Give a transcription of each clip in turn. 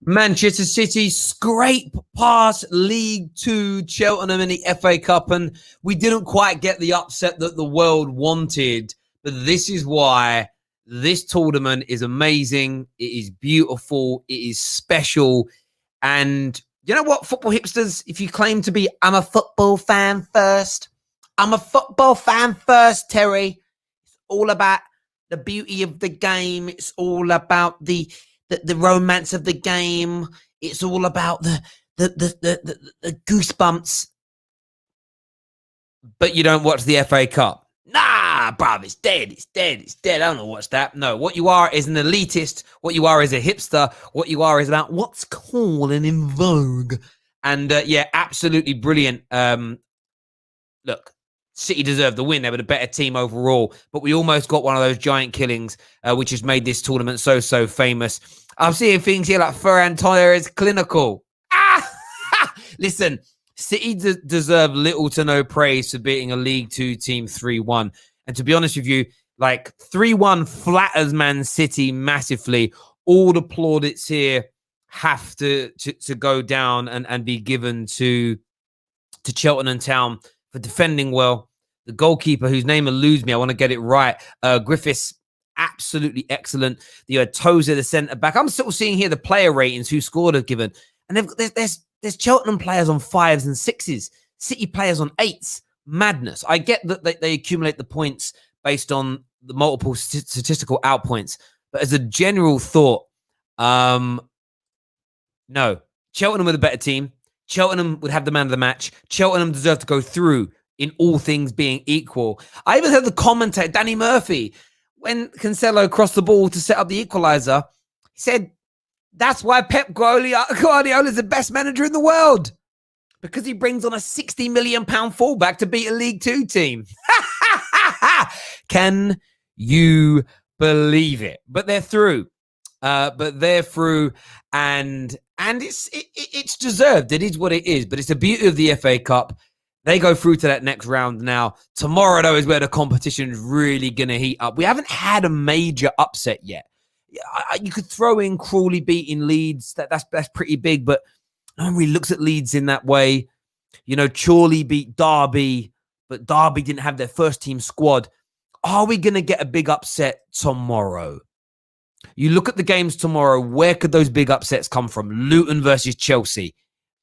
Manchester City scrape past League Two Cheltenham in the FA Cup, and we didn't quite get the upset that the world wanted. But this is why this tournament is amazing. It is beautiful. It is special. And you know what, football hipsters, if you claim to be, I'm a football fan first. I'm a football fan first, Terry. It's all about the beauty of the game. It's all about the romance of the game. It's all about the goosebumps. But you don't watch the FA Cup. Nah, bruv, it's dead. It's dead. It's dead. I don't watch that. No, what you are is an elitist. What you are is a hipster. What you are is about what's cool and in vogue. And yeah, absolutely brilliant. Look, City deserved the win. They were the better team overall, but we almost got one of those giant killings, which has made this tournament so famous. I'm seeing things here like Ferran Torres clinical. Listen, City deserve little to no praise for beating a League Two team 3-1. And to be honest with you, like 3-1 flatters Man City massively. All the plaudits here have to go down and be given to Cheltenham Town for defending well. The goalkeeper, whose name eludes me, I want to get it right. Griffiths, absolutely excellent. The Tozer, the centre back. I'm still seeing here the player ratings who scored are given, and there's Cheltenham players on 5s and 6s, City players on 8s. Madness. I get that they accumulate the points based on the multiple statistical outpoints, but as a general thought, no. Cheltenham were the better team. Cheltenham would have the man of the match. Cheltenham deserved to go through in all things being equal. I even heard the commentator, Danny Murphy, when Cancelo crossed the ball to set up the equaliser, he said, that's why Pep Guardiola is the best manager in the world, because he brings on a £60 million fullback to beat a League Two team. Can you believe it? But they're through. And it's deserved. It is what it is. But it's the beauty of the FA Cup. They go through to that next round now. Tomorrow, though, is where the competition is really going to heat up. We haven't had a major upset yet. You could throw in Crawley beating Leeds. That's pretty big, but no one really looks at Leeds in that way. You know, Chorley beat Derby, but Derby didn't have their first team squad. Are we going to get a big upset tomorrow? You look at the games tomorrow, where could those big upsets come from? Luton versus Chelsea.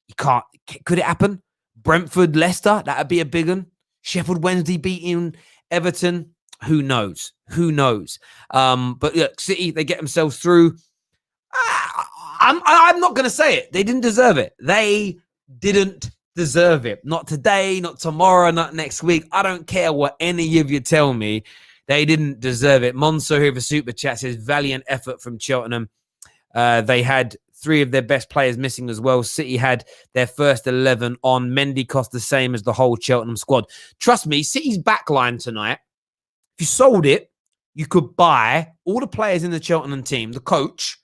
You can't. Could it happen? Brentford, Leicester, that'd be a big one. Sheffield Wednesday beating Everton. Who knows? Who knows? But look, City, they get themselves through. I'm not going to say it. They didn't deserve it. They didn't deserve it. Not today, not tomorrow, not next week. I don't care what any of you tell me. They didn't deserve it. Monso here for Super Chat says, valiant effort from Cheltenham. They had 3 of their best players missing as well. City had their first 11 on. Mendy cost the same as the whole Cheltenham squad. Trust me, City's backline tonight, if you sold it, you could buy all the players in the Cheltenham team, the coach,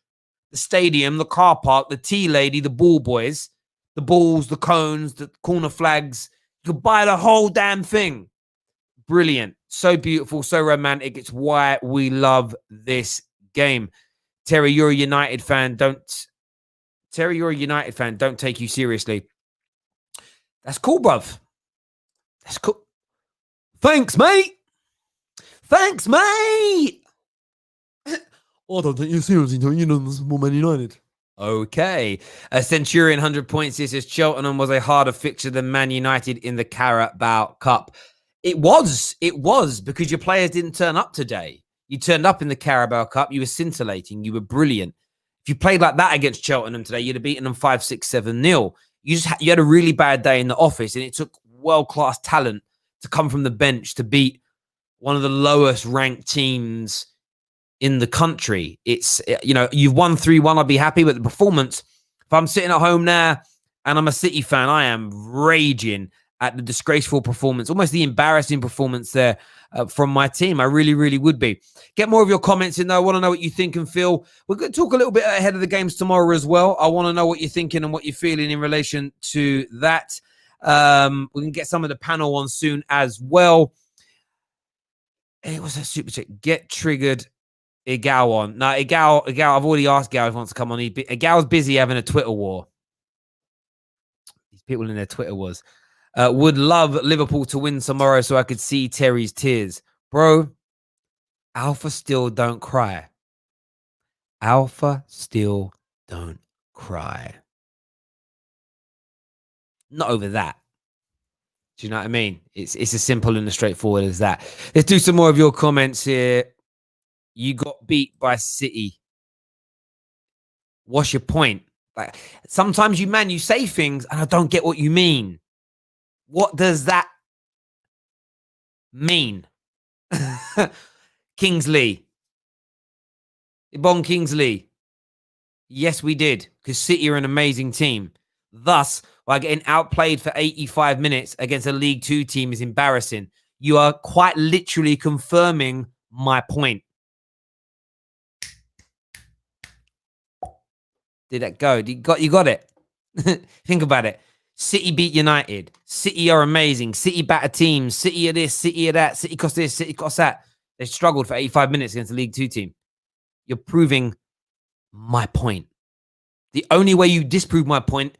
the stadium, the car park, the tea lady, the ball boys, the balls, the cones, the corner flags. You could buy the whole damn thing. Brilliant. So beautiful, so romantic. It's why we love this game. Terry, you're a United fan. Don't take you seriously. That's cool, bruv. That's cool. Thanks, mate. Thanks, mate. Oh, I don't take you seriously, don't you? Know this is more Man United. Okay. A Centurion 100 points. This says Cheltenham was a harder fixture than Man United in the Carabao Cup. It was because your players didn't turn up today. You turned up in the Carabao Cup. You were scintillating. You were brilliant. If you played like that against Cheltenham today, you'd have beaten them 5-6-7-0. You had a really bad day in the office, and it took world-class talent to come from the bench to beat one of the lowest ranked teams in the country. It's, you know, you've won 3-1. I'd be happy with the performance. If I'm sitting at home now and I'm a City fan, I am raging at the disgraceful performance, almost the embarrassing performance there from my team. I really, really would be. Get more of your comments in, though. I want to know what you think and feel. We're going to talk a little bit ahead of the games tomorrow as well. I want to know what you're thinking and what you're feeling in relation to that. We can get some of the panel on soon as well. It was a super check. Get triggered Igal on. No, Igal. I've already asked Igal if he wants to come on. Igal's busy having a Twitter war. These people in their Twitter wars. Would love Liverpool to win tomorrow so I could see Terry's tears. Bro, Alpha still don't cry. Alpha still don't cry. Not over that. Do you know what I mean? It's as simple and as straightforward as that. Let's do some more of your comments here. You got beat by City. What's your point? Like sometimes you say things and I don't get what you mean. What does that mean? Kingsley. Ibon Kingsley. Yes, we did. Because City are an amazing team. Thus, by getting outplayed for 85 minutes against a League Two team is embarrassing. You are quite literally confirming my point. Did that go? You got it. Think about it. City beat United. City are amazing. City batter teams. City are this, City are that. City cost this, City cost that. They struggled for 85 minutes against the League Two team. You're proving my point. The only way you disprove my point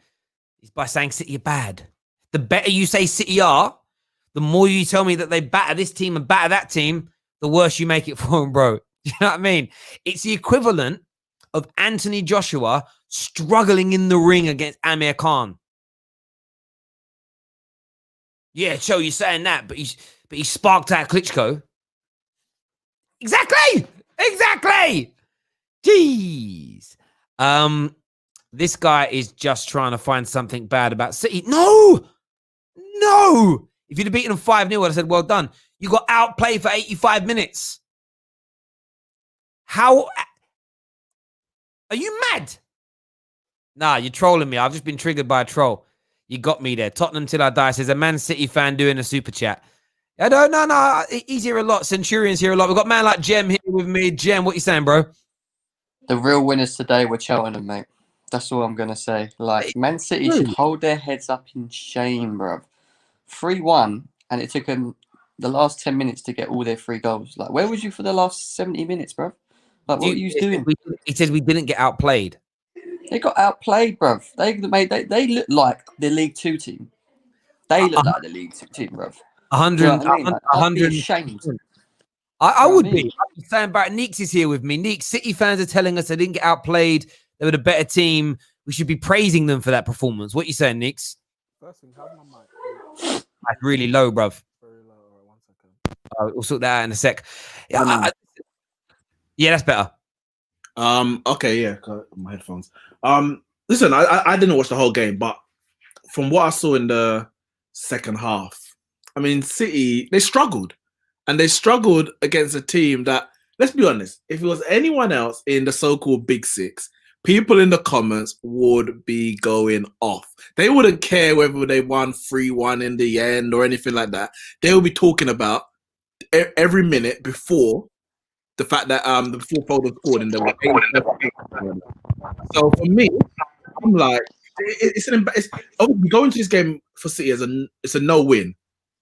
is by saying City are bad. The better you say City are, the more you tell me that they batter this team and batter that team, the worse you make it for them, bro. Do you know what I mean? It's the equivalent of Anthony Joshua struggling in the ring against Amir Khan. Yeah, Cho, you're saying that, but he sparked out Klitschko. Exactly. Jeez. This guy is just trying to find something bad about City. No. If you'd have beaten them 5-0, I'd have said, well done. You got outplayed for 85 minutes. How? Are you mad? Nah, you're trolling me. I've just been triggered by a troll. You got me there. Tottenham till I die says a Man City fan doing a super chat. I don't know. No, he's here a lot. Centurion's here a lot. We've got a man like Jem here with me. Jem, what you saying, bro? The real winners today were Cheltenham, mate. That's all I'm going to say. Like, Man City should hold their heads up in shame, bro. 3-1, and it took them the last 10 minutes to get all their 3 goals. Like, where was you for the last 70 minutes, bro? Like, what were you doing? He said we didn't get outplayed. They got outplayed, bro. They look like the League Two team. They look like the League Two team, bro. 100. You know what I mean? Like, I'd be 100. ashamed. I would be. I'm saying about Neeks is here with me. Neeks, City fans are telling us they didn't get outplayed. They were the better team. We should be praising them for that performance. What you saying, Neeks? First thing, how's my mic? That's really low, bruv. Very low. All right, 1 second. We'll sort that out in a sec. Yeah, yeah, that's better. Okay, yeah, my headphones. Listen, I didn't watch the whole game, but from what I saw in the second half, I mean, City, they struggled. And they struggled against a team that, let's be honest, if it was anyone else in the so-called Big Six, people in the comments would be going off. They wouldn't care whether they won 3-1 in the end or anything like that. They will be talking about every minute before the fact that before Foden scored and they were 8. So for me, I'm like, it's obviously going to this game for City as it's a no-win.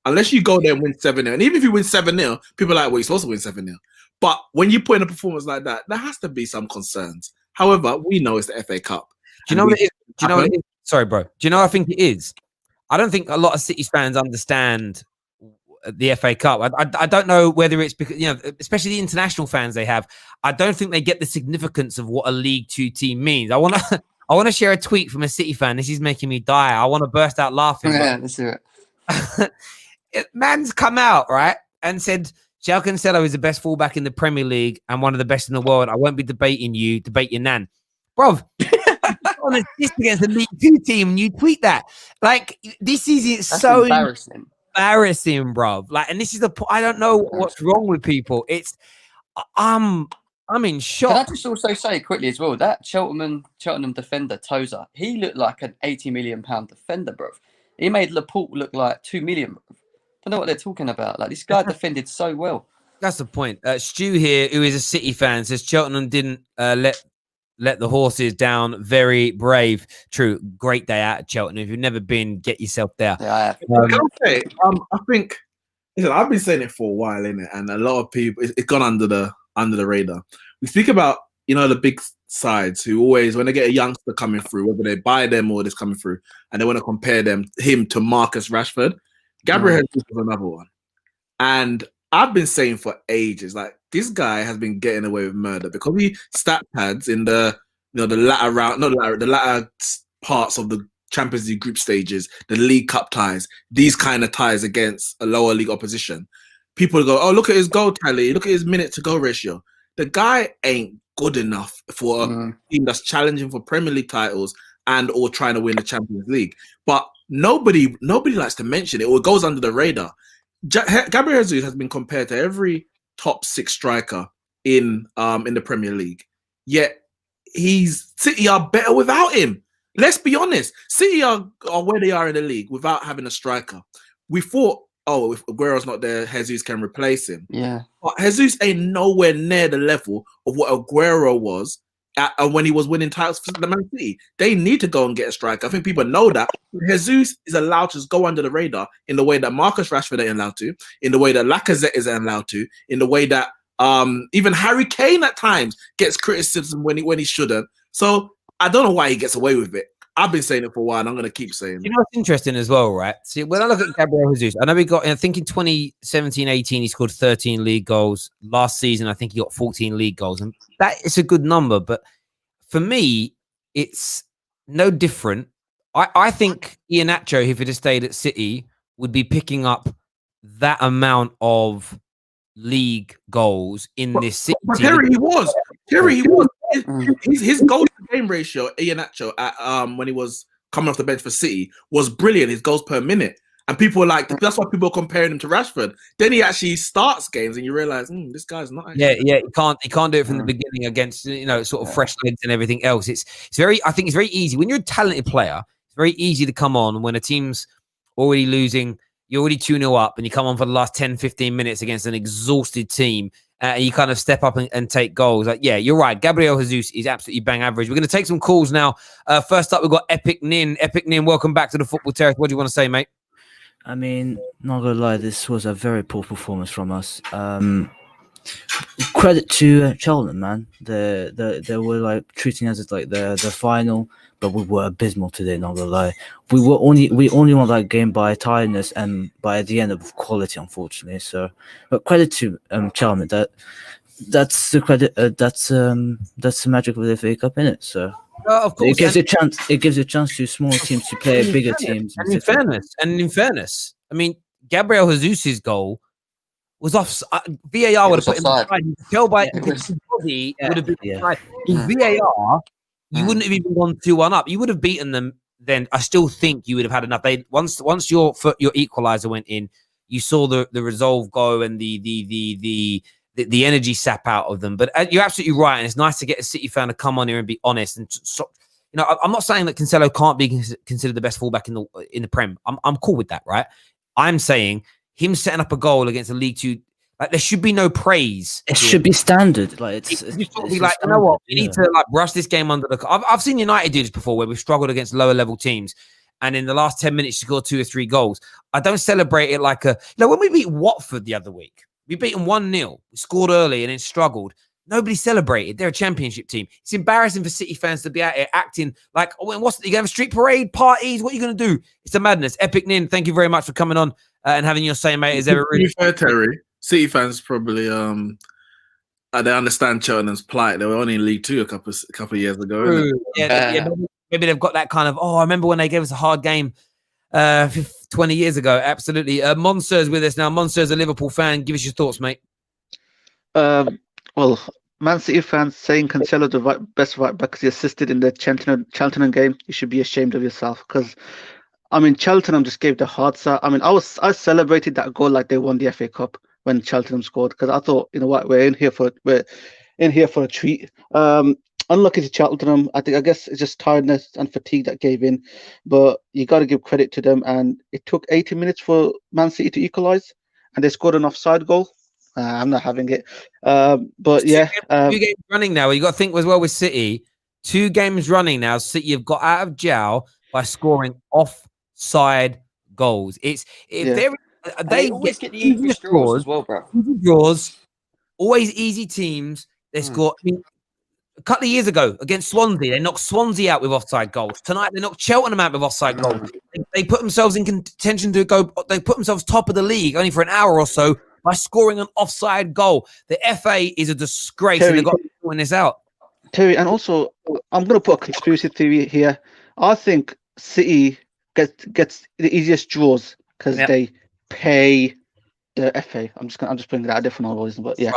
Unless you go there and win 7-0. And even if you win 7-0, people are like, well, you're supposed to win 7-0. But when you put in a performance like that, there has to be some concerns. However, we know it's the FA Cup. Do you know what it is? Do you know what it is? Sorry, bro. Do you know what I think it is? I don't think a lot of City fans understand the FA Cup. I don't know whether it's because, you know, especially the international fans they have, I don't think they get the significance of what a League Two team means. I want to share a tweet from a City fan. This is making me die. I want to burst out laughing. Yeah, let's do it. Man's come out, right, and said João Cancelo is the best fullback in the Premier League and one of the best in the world. I won't be debating you. Debate your nan. Bro, on a assist against the League Two team and you tweet that. Like, this is so embarrassing, bro. Like, and this is the point. I don't know what's wrong with people. It's I'm in shock. Can I just also say quickly as well, that Cheltenham defender, Tozer, he looked like an £80 million defender, bro. He made Laporte look like 2 million, bro. I don't know what they're talking about. Like, this guy defended so well. That's the point. Stu here, who is a City fan, says Cheltenham didn't let the horses down. Very brave. True. Great day out at Cheltenham. If you've never been, get yourself there. Yeah, I have. I think, listen, I've been saying it for a while, innit? And a lot of people, it's gone under the under the radar. We speak about, the big sides who always, when they get a youngster coming through, whether they buy them or this coming through, and they want to compare him to Marcus Rashford. Gabriel Jesus was another one. And I've been saying for ages, like, this guy has been getting away with murder because he stat pads in the latter round, the latter parts of the Champions League group stages, the League Cup ties, these kind of ties against a lower league opposition. People go, oh, look at his goal tally, look at his minute to goal ratio. The guy ain't good enough for a team that's challenging for Premier League titles and or trying to win the Champions League. But nobody likes to mention it, or it goes under the radar. Gabriel Jesus has been compared to every top 6 striker in the Premier League. Yet City are better without him. Let's be honest. City are where they are in the league without having a striker. We thought, if Aguero's not there, Jesus can replace him. Yeah. But Jesus ain't nowhere near the level of what Aguero was when he was winning titles for the Man City. They need to go and get a striker. I think people know that. Jesus is allowed to just go under the radar in the way that Marcus Rashford ain't allowed to, in the way that Lacazette isn't allowed to, in the way that even Harry Kane at times gets criticism when he shouldn't. So I don't know why he gets away with it. I've been saying it for a while, and I'm going to keep saying it. You know what's interesting as well, right? See, when I look at Gabriel Jesus, I know I think in 2017-18, he scored 13 league goals. Last season, I think he got 14 league goals. And that is a good number. But for me, it's no different. I think Iheanacho, if it had stayed at City, would be picking up that amount of league goals in this City. But Terry, he was. His goal to game ratio, Iheanacho, at when he was coming off the bench for City, was brilliant. His goals per minute, and people were like, that's why people are comparing him to Rashford. Then he actually starts games, and you realize this guy's not. Actually He can't do it from the beginning against sort of fresh legs and everything else. I think it's very easy when you're a talented player. It's very easy to come on when a team's already losing. You're already 2-0 up, and you come on for the last 10, 15 minutes against an exhausted team. And you kind of step up and take goals. Like, yeah, you're right. Gabriel Jesus is absolutely bang average. We're going to take some calls now. First up, we've got Epic Nin. Epic Nin, welcome back to the Football Terrace. What do you want to say, mate? I mean, not gonna lie, this was a very poor performance from us. Credit to Cheltenham, man. They were like treating us as like the final, but we were abysmal today. Not gonna lie, we only won that game by tiredness and by the end of quality, unfortunately. So, but credit to Cheltenham. That's the credit. That's the magic of the FA Cup, innit? So. Of course, it gives a chance. It gives a chance to small teams to play bigger teams. And in fairness, I mean, Gabriel Jesus's goal was off. VAR would have put him offside. You could tell by his body would have been offside. In VAR, you wouldn't have even gone 2-1 up. You would have beaten them. Then I still think you would have had enough. Once your equalizer went in, you saw the resolve go and the energy sap out of them. But you're absolutely right, and it's nice to get a City fan to come on here and be honest. And I'm not saying that Cancelo can't be considered the best fullback in the Prem. I'm cool with that, right? I'm saying him setting up a goal against a League Two, like there should be no praise. It should be standard. Like it's be like, you know what? We need to like brush this game under the. I've seen United do this before, where we've struggled against lower level teams. And in the last 10 minutes, you scored 2 or 3 goals. I don't celebrate it like when we beat Watford the other week. We beat them 1-0. We scored early and then struggled. Nobody celebrated. They're a championship team. It's embarrassing for City fans to be out here acting like, oh, and what's you gonna have a street parade, parties? What are you gonna do? It's a madness. Epic Nin, thank you very much for coming on and having your say, mate. Is ever really fair, Terry? City fans probably they understand Cheltenham's plight. They were only in League Two a couple of years ago. Maybe they've got that kind of. Oh, I remember when they gave us a hard game 20 years ago. Absolutely. Monster's with us now. Monster's a Liverpool fan. Give us your thoughts, mate. Well, Man City fans saying Cancelo the best right back because he assisted in the Cheltenham game. You should be ashamed of yourself because, I mean, Cheltenham just gave the hard side. I mean, I celebrated that goal like they won the FA Cup when Cheltenham scored because I thought, you know what, we're in here for a treat. Unlucky to Cheltenham. I guess it's just tiredness and fatigue that gave in, but you got to give credit to them. And it took 80 minutes for Man City to equalise, and they scored an offside goal. I'm not having it. But yeah, 2 games running now. You got to think as well with City. 2 games running now. City have got out of jail by scoring offside goals. They always get the easy draws as well, bro. Draws. Always easy teams. They score. I mean, a couple of years ago against Swansea, they knocked Swansea out with offside goals. Tonight, they knocked Cheltenham out with offside goals. They put themselves in contention to go. They put themselves top of the league only for an hour or so by scoring an offside goal. The FA is a disgrace, and they've got to win this out. Terry, and also I'm going to put a conspiracy theory here. I think City gets the easiest draws because they pay the FA. I'm just putting that out there for no reason, but yeah.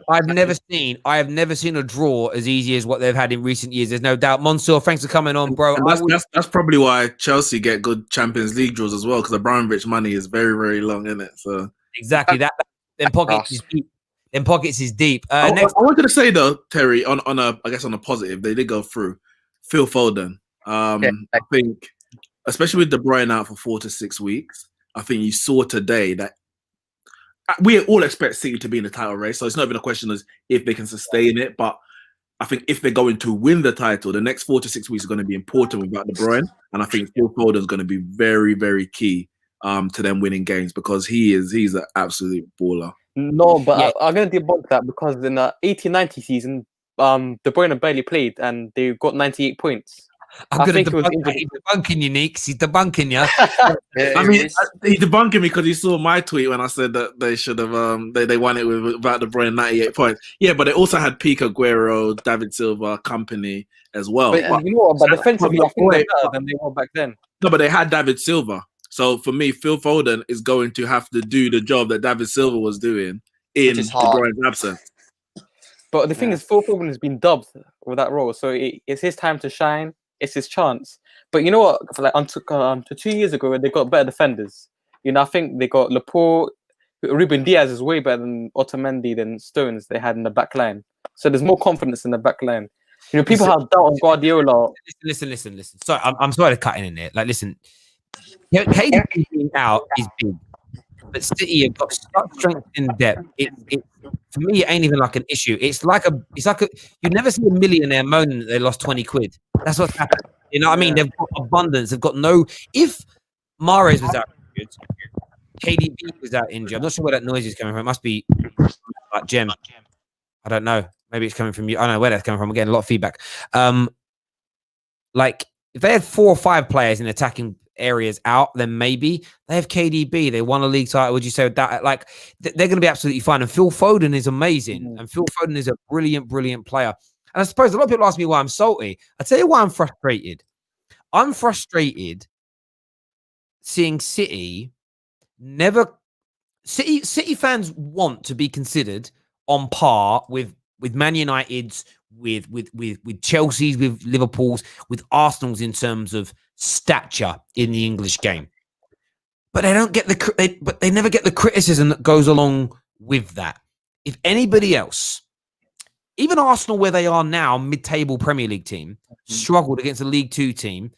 I have never seen a draw as easy as what they've had in recent years. There's no doubt. Monsieur, thanks for coming on, bro. That's probably why Chelsea get good Champions League draws as well, because the Abramovich money is very, very long, isn't it? So exactly that. Them pockets is deep. Them pockets is deep. I wanted to say though, Terry, on a positive, they did go through. Phil Foden. I think, especially with De Bruyne out for 4 to 6 weeks, I think you saw today that we all expect City to be in the title race. So it's not even a question of if they can sustain it, but I think if they're going to win the title, the next 4 to 6 weeks are going to be important without De Bruyne, and I think Phil Foden is going to be very, very key to them winning games, because he's an absolute baller. No, but I'm going to debunk that, because in the 18-90 season, De Bruyne barely played and they got 98 points. I'm going to debunk. He's debunking you, Neeks. He's debunking you. I mean, he's debunking me because he saw my tweet when I said that they should have they won it with about De Bruyne 98 points. Yeah, but they also had Pico, Aguero, David Silva, company as well. But you know what? But defensively, I think they're better than they were back then. No, but they had David Silva. So for me, Phil Foden is going to have to do the job that David Silva was doing in De Bruyne's absence. But the thing is, Phil Foden has been dubbed with that role, so it's his time to shine. It's his chance. But you know what? For like to 2 years ago, they got better defenders. You know, I think they got Laporte. Ruben Diaz is way better than Otamendi, than Stones they had in the back line. So there's more confidence in the back line. You know, people have doubt on Guardiola. Listen. Sorry, I'm sorry to cut in there. Like, listen, KDB being out is big, but City have got such strength in depth. For me, it ain't even like an issue. It's like you'd never see a millionaire moaning that they lost 20 quid. That's what's happened. You know what I mean? They've got abundance. They've got no. If Mahrez was out injured, KDB was out injured. I'm not sure where that noise is coming from. It must be like Gem. I don't know. Maybe it's coming from you. I don't know where that's coming from. I'm getting a lot of feedback. Like if they had 4 or 5 players in attacking areas out, then maybe they have KDB. They won a league title. Would you say that? Like they're going to be absolutely fine. And Phil Foden is amazing. And Phil Foden is a brilliant, brilliant player. And I suppose a lot of people ask me why I'm salty. I tell you why I'm frustrated. I'm frustrated seeing City City fans want to be considered on par with Man United's, with Chelsea's, with Liverpool's, with Arsenal's in terms of stature in the English game. But they don't get they never get the criticism that goes along with that. If anybody else, even Arsenal, where they are now, mid-table Premier League team, struggled against a League 2 team,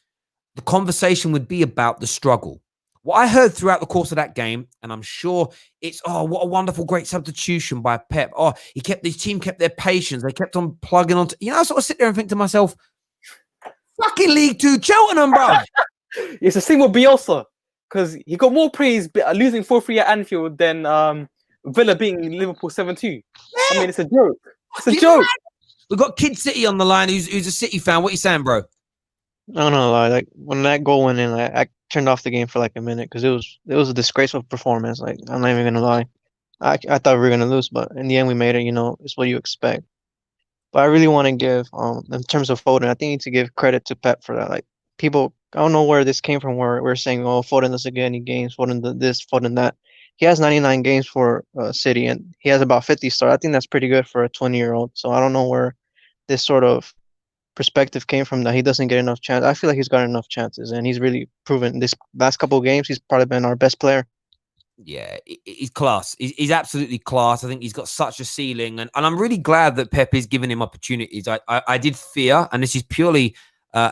the conversation would be about the struggle. What I heard throughout the course of that game, and I'm sure it's, what a wonderful, great substitution by Pep. His team kept their patience. They kept on plugging on. I sort of sit there and think to myself, fucking League 2 Cheltenham, bro. It's the same with Bielsa, because he got more praise losing 4-3 at Anfield than Villa beating Liverpool 7-2. Yeah. I mean, it's a joke. It's a joke. We've got Kid City on the line who's a City fan. What are you saying, bro? I don't know, like when that goal went in, I turned off the game for like a minute because it was a disgraceful performance. Like, I'm not even gonna lie. I thought we were gonna lose, but in the end we made it. It's what you expect. But I really want to give in terms of Foden, I think you need to give credit to Pep for that. Like, people, I don't know where this came from, where we're saying, Foden doesn't get any games, Foden did this, Foden that. He has 99 games for City, and he has about 50 stars. I think that's pretty good for a 20-year-old. So I don't know where this sort of perspective came from, that he doesn't get enough chance. I feel like he's got enough chances, and he's really proven this last couple of games. He's probably been our best player. Yeah, he's class. He's absolutely class. I think he's got such a ceiling, and I'm really glad that Pep is giving him opportunities. I did fear, and this is purely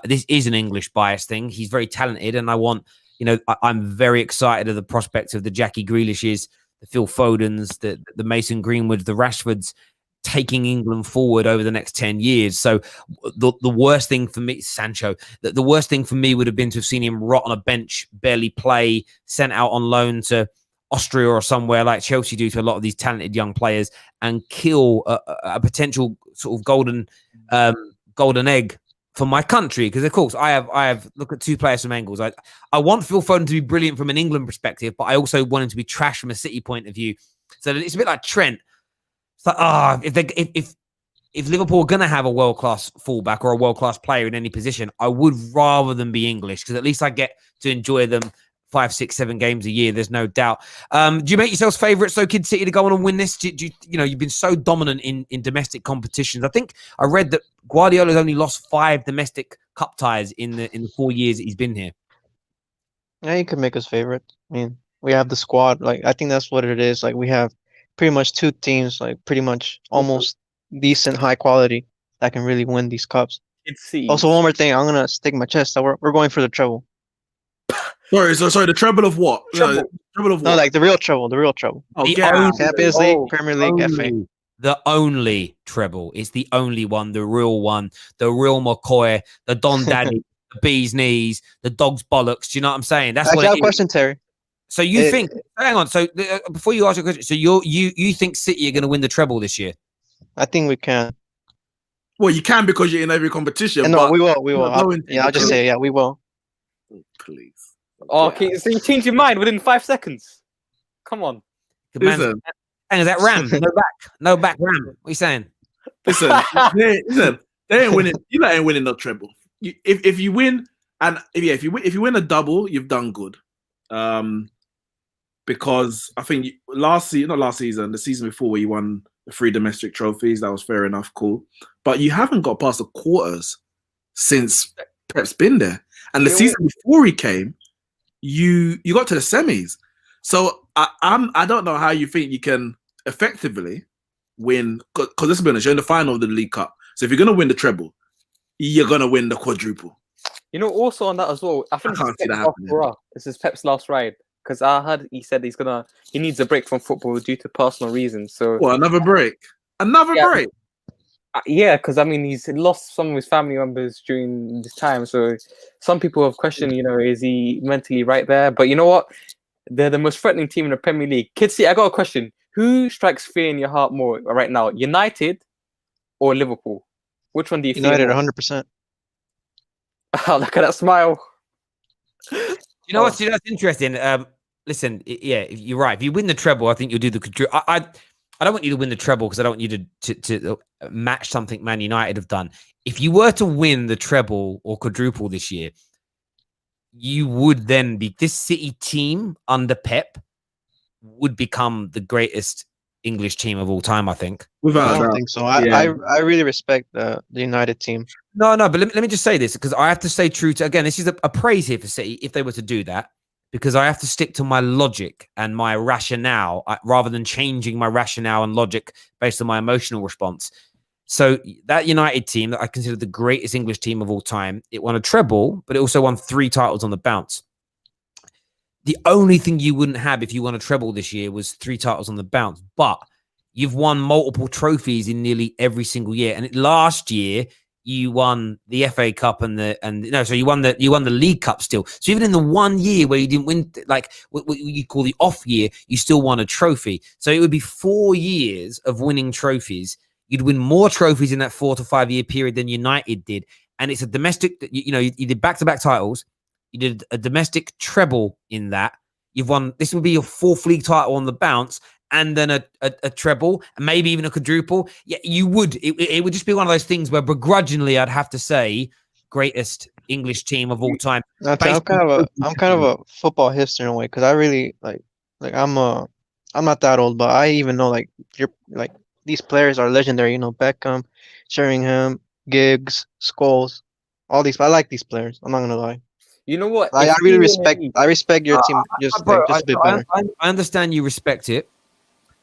this is an English bias thing. He's very talented, and I'm very excited at the prospects of the Jackie Grealishes, the Phil Fodens, the Mason Greenwoods, the Rashfords taking England forward over the next 10 years. So the worst thing for me, Sancho, the worst thing for me would have been to have seen him rot on a bench, barely play, sent out on loan to Austria or somewhere like Chelsea do to a lot of these talented young players and kill a potential sort of golden egg for my country. Because of course I have look at two players from angles. I want Phil Foden to be brilliant from an England perspective, but I also want him to be trash from a City point of view. So it's a bit like Trent. It's like, if Liverpool are going to have a world-class fullback or a world-class player in any position, I would rather them be English, because at least I get to enjoy them 5, 6, 7 games a year. There's no doubt. Do you make yourselves favourites, though, Kid City, to go on and win this? Do you know, you've been so dominant in domestic competitions. I think I read that Guardiola's only lost 5 domestic cup ties in the 4 years that he's been here. Yeah, you could make us favorite. I mean, we have the squad. Like, I think that's what it is. Like, we have pretty much 2 teams, like pretty much almost decent high quality that can really win these cups. Also, one more thing, I'm gonna stick my chest. So we're going for the treble. Sorry, the treble of what? Treble of what? No, like the real treble. Oh, The yeah. only- Champions League, Premier League, FA. The only treble. It's the only one, the real one, the real McCoy, the Don Daddy, the bee's knees, the dog's bollocks. Do you know what I'm saying? That's Actually, I what have it a question, Terry. So you think? Hang on. So before you ask your question, so you think City are going to win the treble this year? I think we can. Well, you can because you're in every competition. No, but we will. We will. not going to, I'll just say, yeah, we will. Please. Okay, so you change your mind within 5 seconds. Come on. Good man. Listen, Hang on, that Ram. No back Ram. What are you saying? listen, they ain't winning. You ain't winning no treble. If you win, and if you win a double, you've done good. Because I think not last season, the season before, where you won the 3 domestic trophies, that was fair enough, cool. But you haven't got past the quarters since Pep's been there, and the season before he came, you got to the semis. So I don't know how you think you can effectively win, because let's be honest, you're in the final of the League Cup. So if you're gonna win the treble, you're gonna win the quadruple. You know, also on that as well, I think can't see that happening. This is Pep's last ride, because I heard he said he needs a break from football due to personal reasons. So Well, another break. Break. Yeah, because I mean, he's lost some of his family members during this time. So some people have questioned, is he mentally right there? But you know what? They're the most threatening team in the Premier League. Kids, I got a question. Who strikes fear in your heart more right now, United or Liverpool? Which one do you United, fear? 100%. Oh, look at that smile. You know what's interesting? Listen, yeah, you're right. If you win the treble, I think you'll do the. I don't want you to win the treble because I don't want you to match something Man United have done. If you were to win the treble or quadruple this year, you would then be this City team under Pep would become the greatest English team of all time, I think. I don't think so. I really respect the United team. No, but let me just say this, because I have to stay true to, again, this is a praise here for City if they were to do that, because I have to stick to my logic and my rationale rather than changing my rationale and logic based on my emotional response. So that United team that I consider the greatest English team of all time, it won a treble, but it also won 3 titles on the bounce. The only thing you wouldn't have if you won a treble this year was 3 titles on the bounce, but you've won multiple trophies in nearly every single year. And last year you won the FA Cup so you won the League Cup still. So even in the 1 year where you didn't win, like what you call the off year, you still won a trophy. So it would be 4 years of winning trophies. You'd win more trophies in that 4 to 5 year period than United did. And it's a domestic, you did back-to-back titles. You did a domestic treble in that. You've won, this would be your 4th league title on the bounce, and then a treble, and maybe even a quadruple. Yeah, you would. It would just be one of those things where begrudgingly I'd have to say greatest English team of all time. I'm kind of a football hipster in a way, because I really like I'm not that old, but I even know these players are legendary. Beckham, Sheringham, Giggs, Scholes, all these. I like these players. I'm not gonna lie. You know what? I really respect your team just a bit better. I understand you respect it,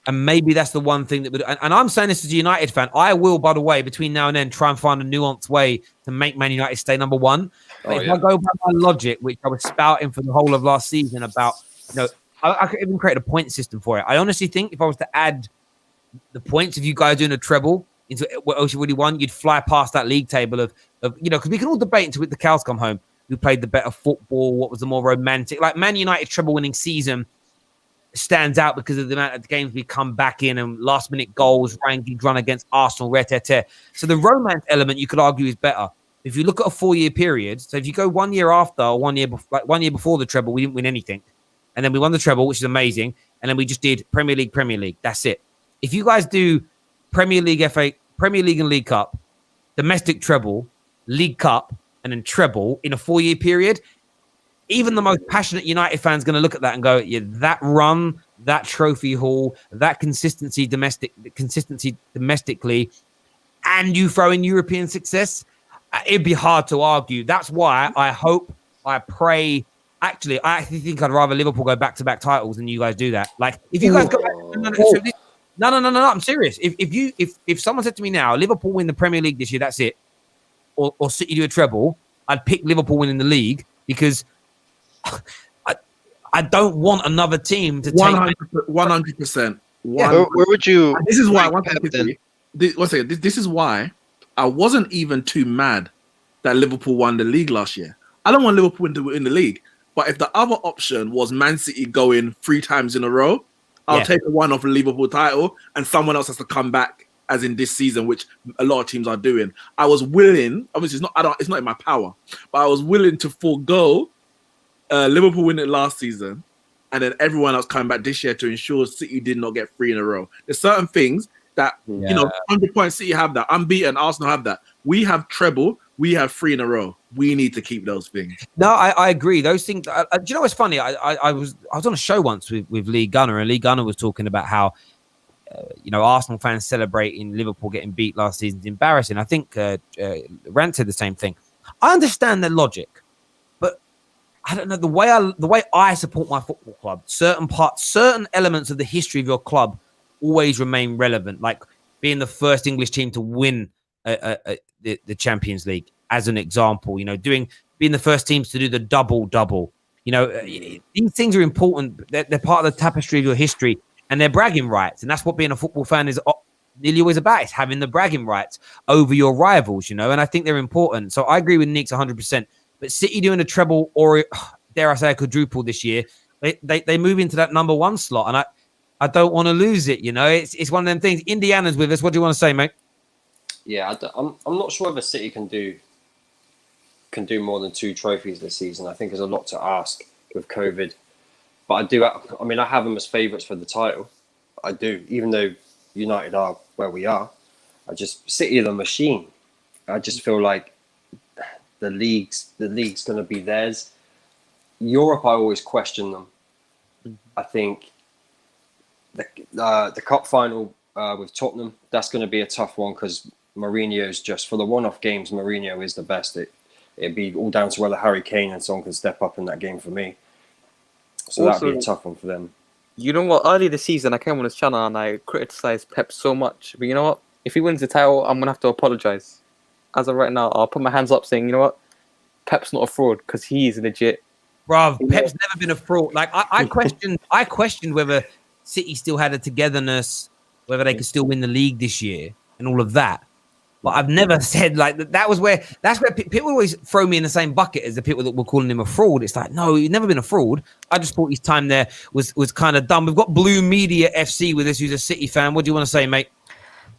and maybe that's the one thing that would. And I'm saying this as a United fan. I will, by the way, between now and then, try and find a nuanced way to make Man United stay number 1. But if I go by my logic, which I was spouting for the whole of last season about, I could even create a point system for it. I honestly think if I was to add the points of you guys doing a treble into what else you really won, you'd fly past that league table of because we can all debate until the cows come home. Who played the better football? What was the more romantic? Like Man United treble winning season stands out because of the amount of games we come back in and last minute goals, rankings run against Arsenal, So the romance element, you could argue, is better. If you look at a 4-year period, so if you go 1 year after or 1 year before, like 1 year before the treble, we didn't win anything. And then we won the treble, which is amazing. And then we just did Premier League. That's it. If you guys do Premier League, FA, Premier League and League Cup, domestic treble, League Cup, and then treble in a 4-year period, even the most passionate United fans going to look at that and go, yeah, that run, that trophy haul, that consistency domestically, and you throw in European success, it'd be hard to argue. That's why I pray. Actually, I actually think I'd rather Liverpool go back-to-back titles than you guys do that. Like, if you guys go back, no, I'm serious. If someone said to me now, Liverpool win the Premier League this year, that's it, or City do a treble, I'd pick Liverpool winning the league because I don't want another team to take 100%. Where would you? This is why. This is why I wasn't even too mad that Liverpool won the league last year. I don't want Liverpool to win the league, but if the other option was Man City going 3 times in a row, I'll take a one-off Liverpool title, and someone else has to come back, as in this season, which a lot of teams are doing. I was willing. Obviously, it's not in my power, but I was willing to forego Liverpool winning last season, and then everyone else coming back this year to ensure City did not get 3 in a row. There's certain things that 100 points City have that, unbeaten Arsenal have that. We have treble, we have 3 in a row. We need to keep those things. No, I agree. Those things. Do you know what's funny? I was on a show once with Lee Gunner, and Lee Gunner was talking about how Arsenal fans celebrating Liverpool getting beat last season is embarrassing. I think Rant said the same thing. I understand their logic. I don't know, the way I support my football club, certain elements of the history of your club always remain relevant, like being the first English team to win the Champions League, as an example, being the first teams to do the double. These things are important. They're part of the tapestry of your history, and they're bragging rights. And that's what being a football fan is nearly always about, is having the bragging rights over your rivals, and I think they're important. So I agree with Nick's 100%. But City doing a treble, or dare I say a quadruple this year, they move into that number 1 slot, and I don't want to lose it. It's one of them things. Indiana's with us. What do you want to say, mate? Yeah, I'm not sure whether City can do more than 2 trophies this season. I think there's a lot to ask with COVID, but I have them as favourites for the title. I do, even though United are where we are. City are the machine. I just feel like the league's going to be theirs. Europe, I always question them. I think the cup final with Tottenham, that's going to be a tough one because Mourinho's just, for the one-off games, Mourinho is the best. It'd be all down to whether Harry Kane and someone can step up in that game for me. So that'd be a tough one for them. You know what? Early this season, I came on his channel and I criticised Pep so much. But you know what? If he wins the title, I'm going to have to apologise. As of right now, I'll put my hands up saying, you know what? Pep's not a fraud because he's legit. Bruv, Pep's never been a fraud. Like, I questioned whether City still had a togetherness, whether they could still win the league this year and all of that. But I've never said that's where people always throw me in the same bucket as the people that were calling him a fraud. It's like, no, he's never been a fraud. I just thought his time there was kind of done. We've got Blue Media FC with us, who's a City fan. What do you want to say, mate?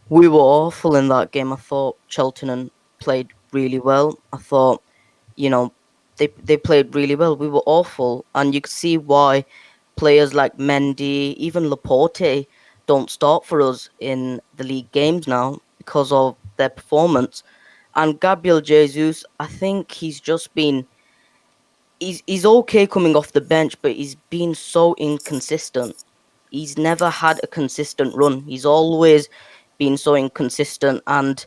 We were awful in that game. I thought Cheltenham played really well. I thought, they played really well. We were awful. And you could see why players like Mendy, even Laporte, don't start for us in the league games now because of their performance. And Gabriel Jesus, I think he's just been... He's okay coming off the bench, but he's been so inconsistent. He's never had a consistent run. He's always been so inconsistent. And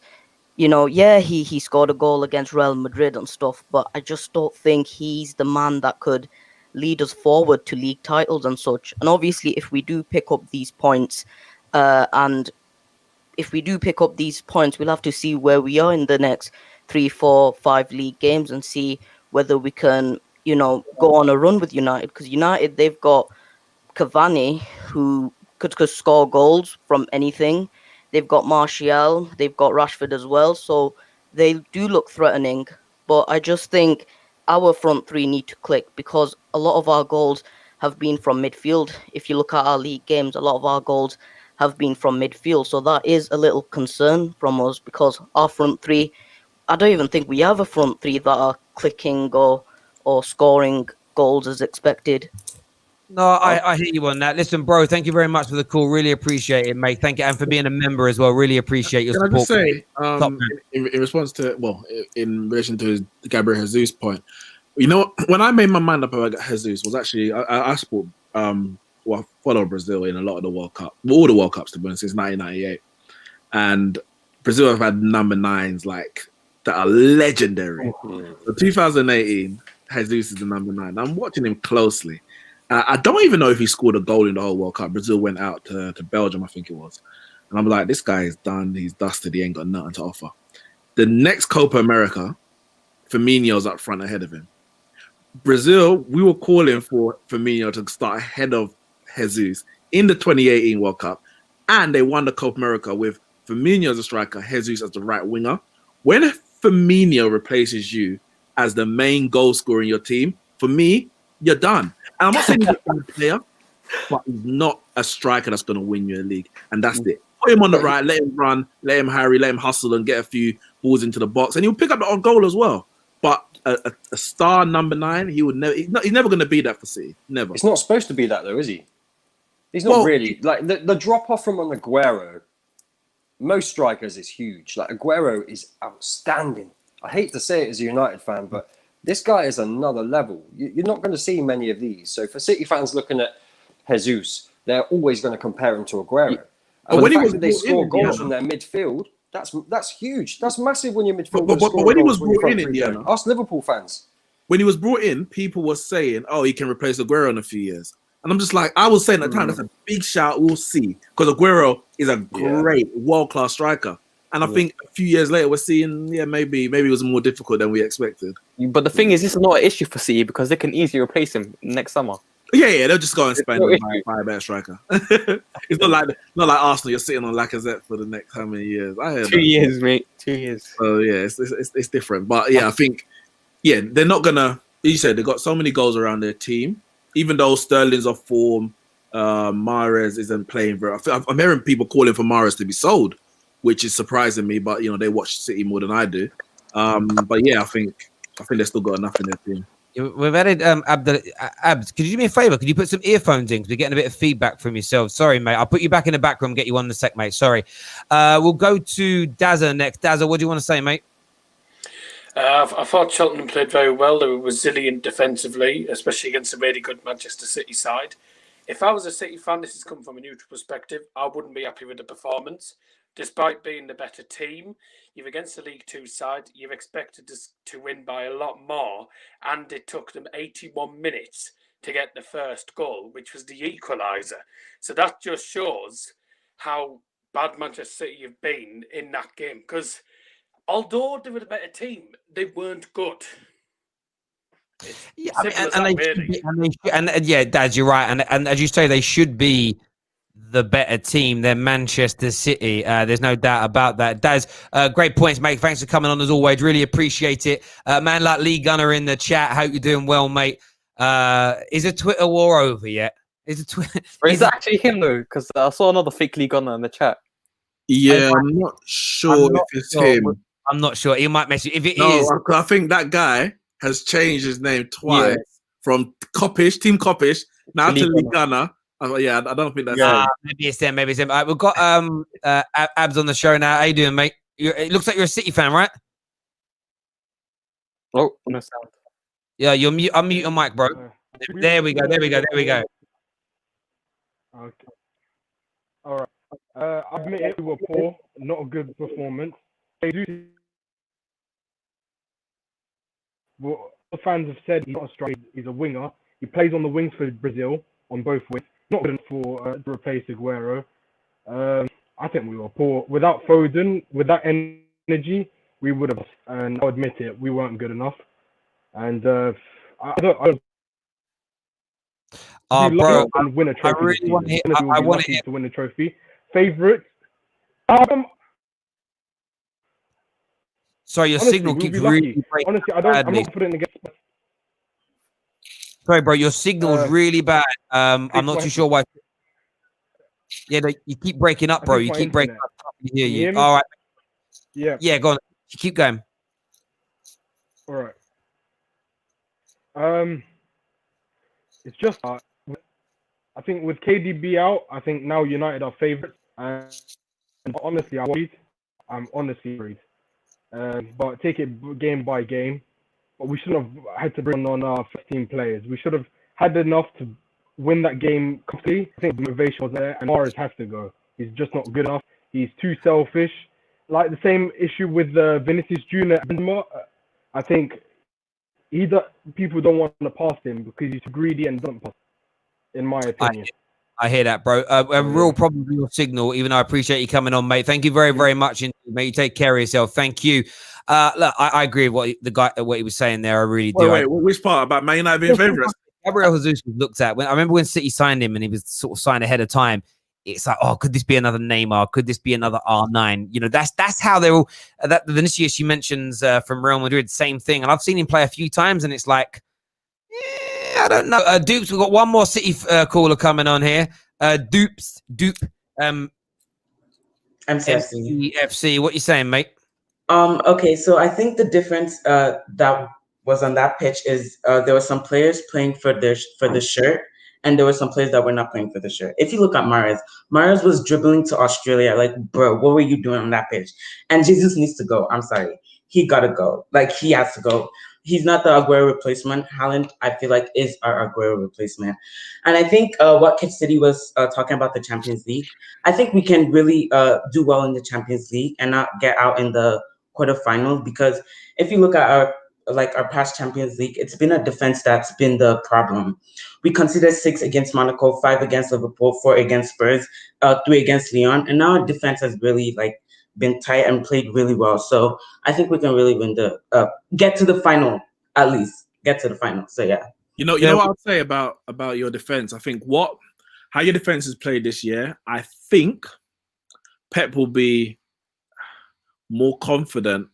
he scored a goal against Real Madrid and stuff, but I just don't think he's the man that could lead us forward to league titles and such. And obviously, if we do pick up these points, we'll have to see where we are in the next 3, 4, 5 league games and see whether we can, go on a run with United. Because United, they've got Cavani, who could score goals from anything. They've got Martial, they've got Rashford as well, so they do look threatening. But I just think our front three need to click because a lot of our goals have been from midfield. If you look at our league games, a lot of our goals have been from midfield. So that is a little concern from us because our front three, I don't even think we have a front three that are clicking or scoring goals as expected. No, I hear you on that. Listen, bro, thank you very much for the call. Really appreciate it, mate. Thank you. And for being a member as well. Really appreciate your Can I support. just say, Top man. in response to, well, in relation to Gabriel Jesus' point, you know, when I made my mind up about Jesus, was actually I support well, follow Brazil in a lot of the World Cup, all the World Cups to be honest, since 1998, and Brazil have had number 9s like that are legendary. So 2018, Jesus is the number 9. I'm watching him closely. I don't even know if he scored a goal in the whole World Cup. Brazil went out to Belgium, I think it was. And I'm like, this guy is done. He's dusted. He ain't got nothing to offer. The next Copa America, Firmino's up front ahead of him. Brazil, we were calling for Firmino to start ahead of Jesus in the 2018 World Cup. And they won the Copa America with Firmino as a striker, Jesus as the right winger. When Firmino replaces you as the main goal scorer in your team, for me, you're done. And I'm not saying he's a good player, but he's not a striker that's going to win you a league. And that's it. Put him on the right, let him run, let him harry, let him hustle and get a few balls into the box. And he'll pick up the on goal as well. But a star number 9, he would never. He's never going to be that for City. Never. It's not supposed to be that though, is he? He's not really like the drop off from an Aguero. Most strikers is huge. Like Aguero is outstanding. I hate to say it as a United fan, but this guy is another level. You're not going to see many of these. So for City fans looking at Jesus, they're always going to compare him to Aguero. And when the he fact was that they brought score in, goals Indiana. from their midfield, that's huge. That's massive when your midfield. But when he was brought in, Indiana, us Liverpool fans. When he was brought in, people were saying, "Oh, he can replace Aguero in a few years." And I'm just like, I was saying at the time, that's a big shout. We'll see, because Aguero is a great world-class striker. And I think a few years later, we're seeing, maybe it was more difficult than we expected. But the thing is, this is not an issue for City because they can easily replace him next summer. Yeah, they'll just go and spend no and buy a better striker. It's not like Arsenal. You're sitting on Lacazette for the next how many years? I heard 2 years, mate. 2 years. So yeah, it's different. But yeah, I think they're not gonna. You said they got so many goals around their team. Even though Sterling's off form, Mahrez isn't playing very. I'm hearing people calling for Mahrez to be sold, which is surprising me. But they watch City more than I do. But yeah, I think they still got enough in their team. We've added Abs. Could you do me a favor? Could you put some earphones in? Because we're getting a bit of feedback from yourself. Sorry, mate. I'll put you back in the background. Get you on in a sec, mate. Sorry. We'll go to Dazza next. Dazza, what do you want to say, mate? I thought Cheltenham played very well. They were resilient defensively, especially against a really good Manchester City side. If I was a City fan, this has come from a neutral perspective, I wouldn't be happy with the performance. Despite being the better team, you're against the League Two side, you've expected us to win by a lot more, and it took them 81 minutes to get the first goal, which was the equaliser. So that just shows how bad Manchester City have been in that game, because although they were the better team, they weren't good. Yeah, Daz, you're right. And as you say, they should be the better team than Manchester City. There's no doubt about that. Daz, great points, mate. Thanks for coming on as always. Really appreciate it. Man like Lee Gunner in the chat. Hope you're doing well, mate. Is a Twitter war over yet? Is it actually him though? Because I saw another fake Lee Gunner in the chat. Yeah, I'm not sure if it's him. I'm not sure. He might mess you. If it No, is, I think that guy has changed his name twice from Team Coppish, now to Lee Gunner. I don't think that's him. Maybe it's him. Maybe it's him. All right, we've got Abs on the show now. How you doing, mate? It looks like you're a City fan, right? Oh, no sound. Yeah, you're mute. Unmute your mic, bro. There we go. Okay. All right. I admit it, we were poor. Not a good performance. They do. Well, the fans have said he's not a striker. He's a winger. He plays on the wings for Brazil on both wings. Not good for to replace Aguero. I think we were poor. Without Foden, with that energy, we would have. And I'll admit it, we weren't good enough. And I don't bro, and win a trophy. I really want to. I want to win a trophy. Favorite. Sorry, your honestly, signal keeps really breaking. Honestly, I'm not putting against. Sorry, bro. Your signal's really bad. I'm not too sure why. Yeah, you keep breaking up, bro. You keep breaking up. I can hear Can you you. hear me? All right. Yeah. Yeah, go on. Keep going. All right. It's just I think with KDB out, I think now United are favourites, and honestly, I'm honestly worried. But take it game by game. But we shouldn't have had to bring on our 15 players. We should have had enough to win that game comfortably. I think the motivation was there, and Mahrez has to go. He's just not good enough. He's too selfish. Like the same issue with Vinicius Junior. I think people don't want to pass him because he's too greedy and doesn't pass, in my opinion. I hear that, bro. A real problem with your signal, even though I appreciate you coming on, mate. Thank you very, very much, mate. You take care of yourself. Thank you. Look, I agree with what he was saying there. I really do. Wait, which part about Man United being favourites? Gabriel Jesus was looked at. I remember when City signed him and he was sort of signed ahead of time. It's like, oh, could this be another Neymar? Could this be another R9? You know, that's how they're all. That Vinicius she mentions from Real Madrid, same thing. And I've seen him play a few times, and it's like, I don't know. Dupes, we've got one more City caller coming on here. Dupe. MCFC. What you saying, mate? Okay, so I think the difference that was on that pitch is there were some players playing for the shirt, and there were some players that were not playing for the shirt. If you look at Mahrez was dribbling to Australia. Like, bro, what were you doing on that pitch? And Jesus needs to go. I'm sorry. He got to go. Like, he has to go. He's not the Aguero replacement. Haaland, I feel like, is our Aguero replacement. And I think what Kid City was talking about the Champions League, I think we can really do well in the Champions League and not get out in the quarterfinals, because if you look at our past Champions League, it's been a defense that's been the problem. We considered 6 against Monaco, 5 against Liverpool, 4 against Spurs, 3 against Lyon, and now our defense has really been tight and played really well. So I think we can really win get to the final, at least get to the final. So yeah. You know what I'll say about your defense. I think how your defense has played this year. I think Pep will be more confident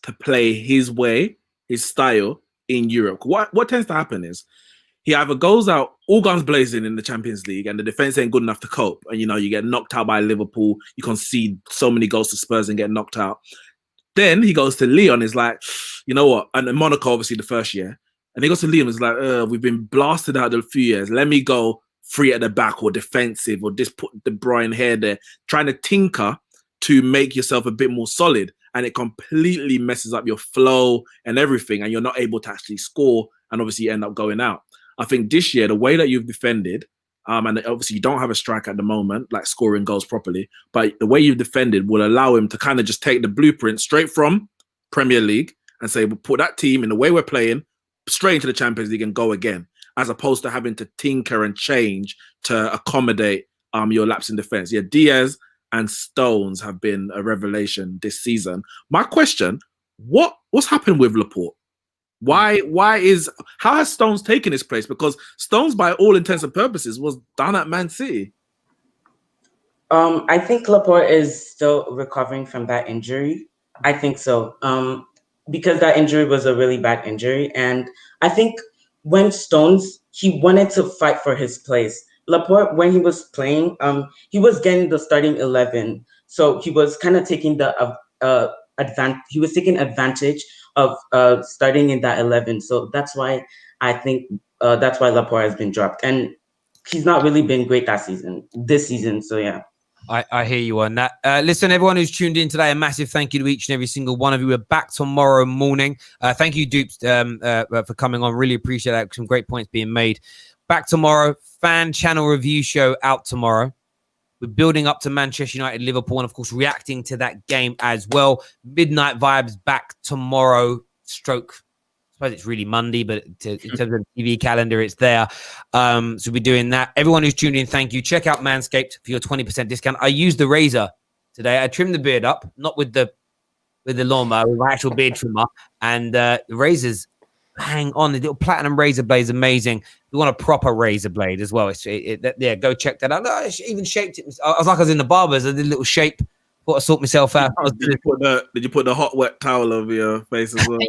to play his way, his style in Europe. What tends to happen is he either goes out all guns blazing in the Champions League and the defense ain't good enough to cope. And, you get knocked out by Liverpool. You concede so many goals to Spurs and get knocked out. Then he goes to Lyon. Is like, you know what? And Monaco, obviously, the first year. And he goes to Lyon. Is like, we've been blasted out a few years. Let me go free at the back or defensive or just put De Bruyne here there. Trying to tinker to make yourself a bit more solid. And it completely messes up your flow and everything. And you're not able to actually score. And obviously you end up going out. I think this year, the way that you've defended, and obviously you don't have a striker at the moment, like scoring goals properly, but the way you've defended will allow him to kind of just take the blueprint straight from Premier League and say, we'll put that team in the way we're playing straight into the Champions League and go again, as opposed to having to tinker and change to accommodate your lapse in defense. Yeah, Diaz and Stones have been a revelation this season. My question, what's happened with Laporte? How has Stones taken his place? Because Stones, by all intents and purposes, was done at Man City. I think Laporte is still recovering from that injury. I think so. Because that injury was a really bad injury. And I think when Stones, he wanted to fight for his place. Laporte, when he was playing, he was getting the starting 11. So he was kind of taking advantage of starting in that 11. So that's why I think that's why Laporte has been dropped. And he's not really been great this season. So yeah. I hear you on that. Listen, everyone who's tuned in today, a massive thank you to each and every single one of you. We're back tomorrow morning. Thank you, Dupes, for coming on. Really appreciate that. Some great points being made. Back tomorrow. Fan channel review show out tomorrow. We're building up to Manchester United, Liverpool, and of course, reacting to that game as well. Midnight Vibes back tomorrow. I suppose it's really Monday, but in terms of the TV calendar, it's there. So we'll be doing that. Everyone who's tuned in, thank you. Check out Manscaped for your 20% discount. I used the razor today. I trimmed the beard up, not with the lawnmower, with my actual beard trimmer. And the razors hang on. The little platinum razor blade is amazing. You want a proper razor blade as well. Go check that out. No, I even shaped it. I was like I was in the barbers. I did a little shape Got to sort myself out. Did you put the hot wet towel over your face as well?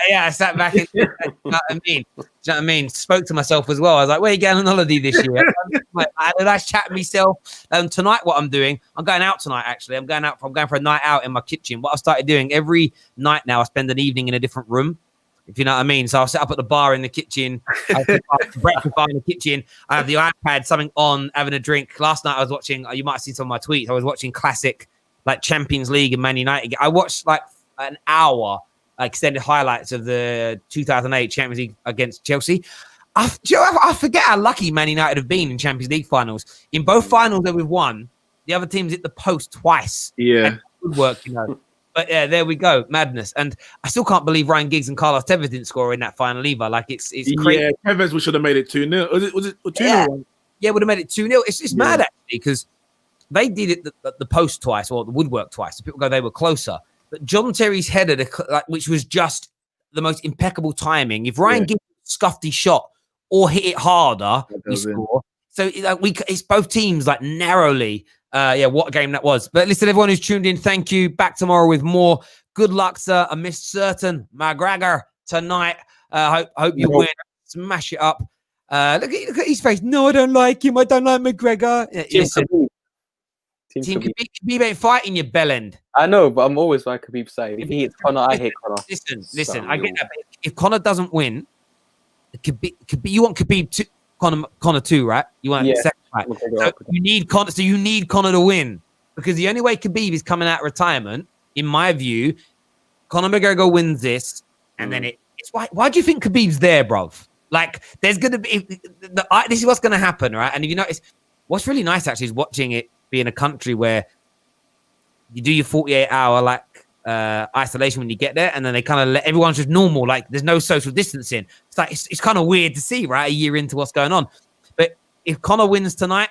Yeah. I sat back and you know what I mean. Do you know what I mean? Spoke to myself as well. I was like, "Where are you going on holiday this year?" I had a nice chat with myself. Tonight, what I'm doing, I'm going out tonight. Actually, I'm going for a night out in my kitchen. What I've started doing every night now, I spend an evening in a different room. If you know what I mean. So I'll set up at the bar in the kitchen, breakfast bar in the kitchen. I have the iPad, something on, having a drink. Last night I was watching. You might have seen some of my tweets. I was watching classic, like Champions League and Man United. I watched like an hour extended highlights of the 2008 Champions League against Chelsea. I forget how lucky Man United have been in Champions League finals. In both finals that we've won, the other teams hit the post twice. Yeah, good work, you know. But yeah, there we go, madness. And I still can't believe Ryan Giggs and Carlos Tevez didn't score in that final either. Like it's crazy. Yeah, Tevez, we should have made it 2-0. Was it 2-0? Yeah, would have made it 2-0. It's mad actually because they did it the post twice or the woodwork twice. So people go they were closer. But John Terry's header, which was just the most impeccable timing. If Ryan Giggs scuffed his shot or hit it harder, we score. So it's both teams like narrowly. What a game that was. But listen, everyone who's tuned in, thank you. Back tomorrow with more. Good luck, sir. I miss certain McGregor tonight. Hope you win. Smash it up. Look at his face. No, I don't like him. I don't like McGregor. Listen, Team Khabib ain't fighting your bellend. I know, but I'm always like Khabib's side. If he hits Conor, I hate Conor. Listen. I get that. If Conor doesn't win, Khabib, you want Khabib to Conor too, right? You want second fight. So you need Conor. So you need Conor to win because the only way Khabib is coming out of retirement, in my view, Conor McGregor wins this, and then it's why do you think Khabib's there, bruv? Like, there's gonna be this is what's gonna happen, right? And if you notice, what's really nice actually is watching it be in a country where you do your 48-hour isolation when you get there, and then they kind of let everyone's just normal, like there's no social distancing. It's like it's kind of weird to see, right? A year into what's going on. But if Conor wins tonight,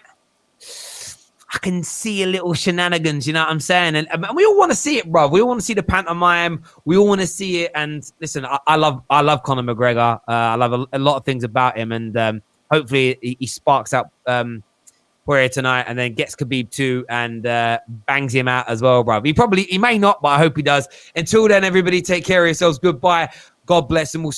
I can see a little shenanigans, you know what I'm saying? And we all want to see it, bro. We all want to see the pantomime. We all want to see it. And listen, I love Conor McGregor. I love a lot of things about him, and hopefully he sparks up Poirier tonight, and then gets Khabib too, and bangs him out as well, bro. He may not, but I hope he does. Until then, everybody, take care of yourselves. Goodbye. God bless, and we'll